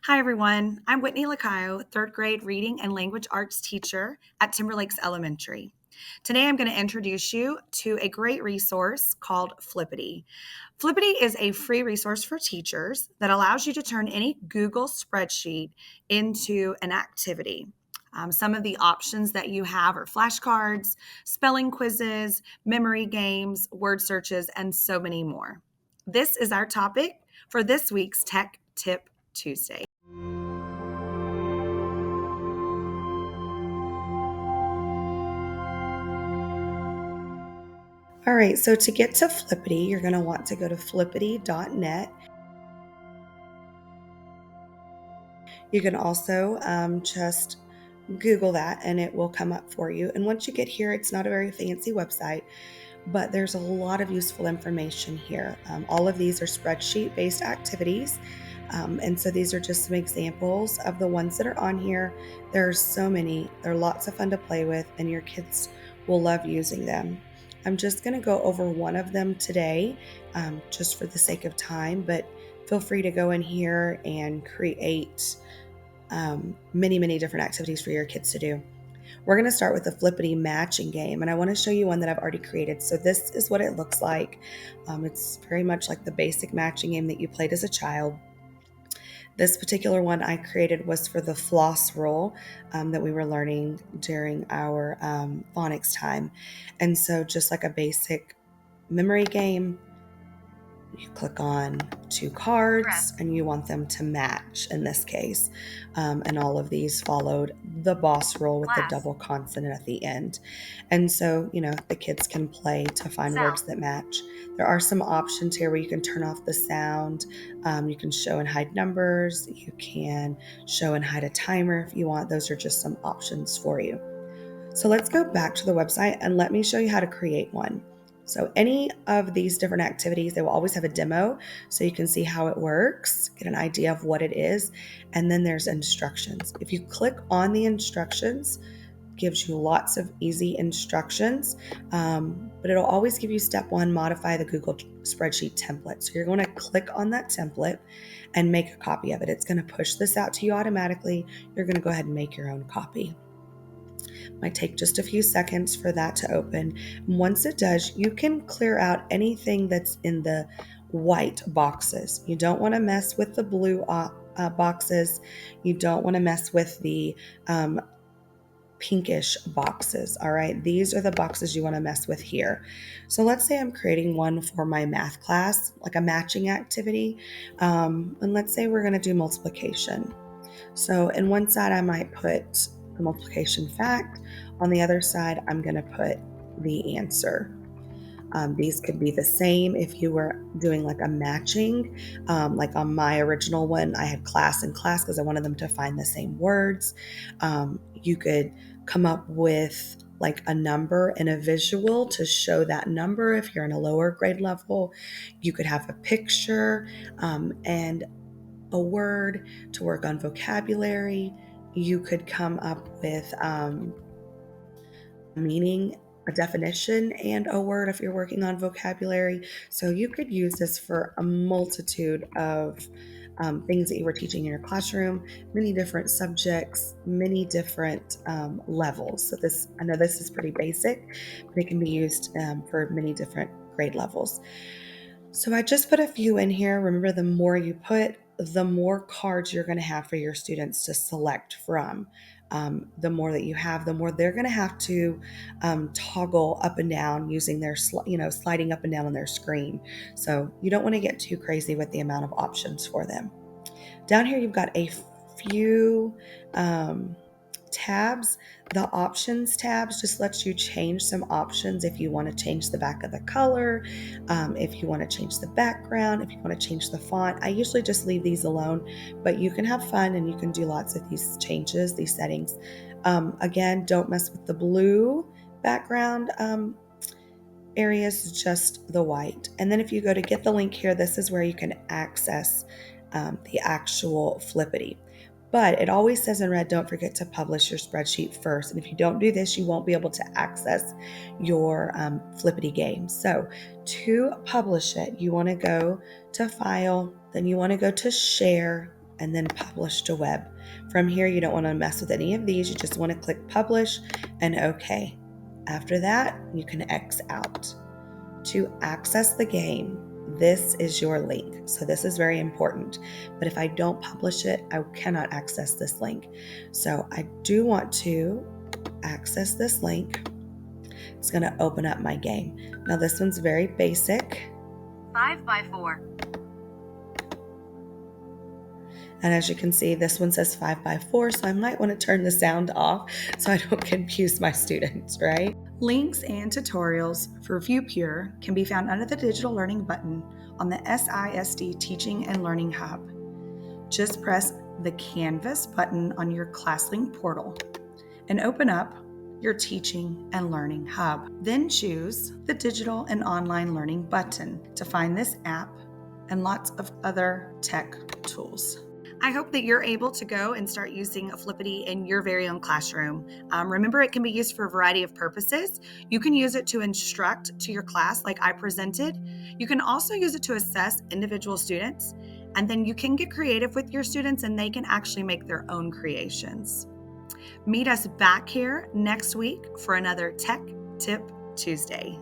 Hi, everyone. I'm Whitney Lacayo, third grade reading and language arts teacher at Timberlakes Elementary. Today, I'm going to introduce you to a great resource called Flippity. Flippity is a free resource for teachers that allows you to turn any Google spreadsheet into an activity. Some of the options that you have are flashcards, spelling quizzes, memory games, word searches, and so many more. This is our topic for this week's Tech Tip Tuesday. All right, so to get to Flippity, you're going to want to go to flippity.net. You can also just Google that and it will come up for you. And once you get here, it's not a very fancy website, but there's a lot of useful information here. All of these are spreadsheet based activities. And so these are just some examples of the ones that are on here. There are so many, they're lots of fun to play with, and your kids will love using them. I'm just going to go over one of them today, just for the sake of time, but feel free to go in here and create many different activities for your kids to do. We're going to start with the Flippity matching game, and I want to show you one that I've already created. So this is what it looks like. It's very much like the basic matching game that you played as a child. This particular one I created was for the floss roll that we were learning during our phonics time. And so just like a basic memory game, you click on two cards and you want them to match in this case. And all of these followed the boss roll with the double consonant at the end. And so, the kids can play to find words that match. There are some options here where you can turn off the sound. You can show and hide numbers. You can show and hide a timer if you want. Those are just some options for you. So let's go back to the website and let me show you how to create one. So any of these different activities, they will always have a demo so you can see how it works, get an idea of what it is, and then there's instructions. If you click on the instructions, it gives you lots of easy instructions, but it'll always give you step one, modify the Google spreadsheet template. So you're going to click on that template and make a copy of it. It's going to push this out to you automatically. You're going to go ahead and make your own copy. Might take just a few seconds for that to open. And once it does, you can clear out anything that's in the white boxes. You don't want to mess with the blue boxes. You don't want to mess with the pinkish boxes. All right, these are the boxes you want to mess with here. So let's say I'm creating one for my math class, like a matching activity. And let's say we're going to do multiplication. So in one side, I might put the multiplication fact. On the other side, I'm going to put the answer. These could be the same if you were doing like a matching. Like on my original one, I had class and class because I wanted them to find the same words. You could come up with like a number and a visual to show that number if you're in a lower grade level. You could have a picture and a word to work on vocabulary. You could come up with meaning, a definition, and a word if you're working on vocabulary. So you could use this for a multitude of things that you were teaching in your classroom, many different subjects, many different levels. So I know this is pretty basic, but it can be used for many different grade levels. So I just put a few in here. Remember, the more you put, the more cards you're going to have for your students to select from. The more that you have, the more they're going to have to toggle up and down using their, sliding up and down on their screen. So you don't want to get too crazy with the amount of options for them. Down here, you've got a few tabs. The options tabs just lets you change some options if you want to change the back of the color, if you want to change the background, if you want to change the font. I usually just leave these alone, but you can have fun and you can do lots of these changes, these settings. Again, don't mess with the blue background areas, just the white. And then if you go to get the link here, this is where you can access the actual Flippity. But it always says in red, don't forget to publish your spreadsheet first. And if you don't do this, you won't be able to access your Flippity game. So to publish it, you want to go to File, then you want to go to Share, and then publish to web. From here, you don't want to mess with any of these. You just want to click publish and OK. After that, you can X out. To access the game, this is your link. So this is very important. But if I don't publish it, I cannot access this link. So I do want to access this link. It's going to open up my game. Now this one's very basic. 5x4. And as you can see, this one says 5x4, so I might want to turn the sound off so I don't confuse my students, right? Links and tutorials for ViewPure can be found under the Digital Learning button on the SISD Teaching and Learning Hub. Just press the Canvas button on your ClassLink portal and open up your Teaching and Learning Hub. Then choose the Digital and Online Learning button to find this app and lots of other tech tools. I hope that you're able to go and start using Flippity in your very own classroom. Remember, it can be used for a variety of purposes. You can use it to instruct to your class like I presented. You can also use it to assess individual students. And then you can get creative with your students and they can actually make their own creations. Meet us back here next week for another Tech Tip Tuesday.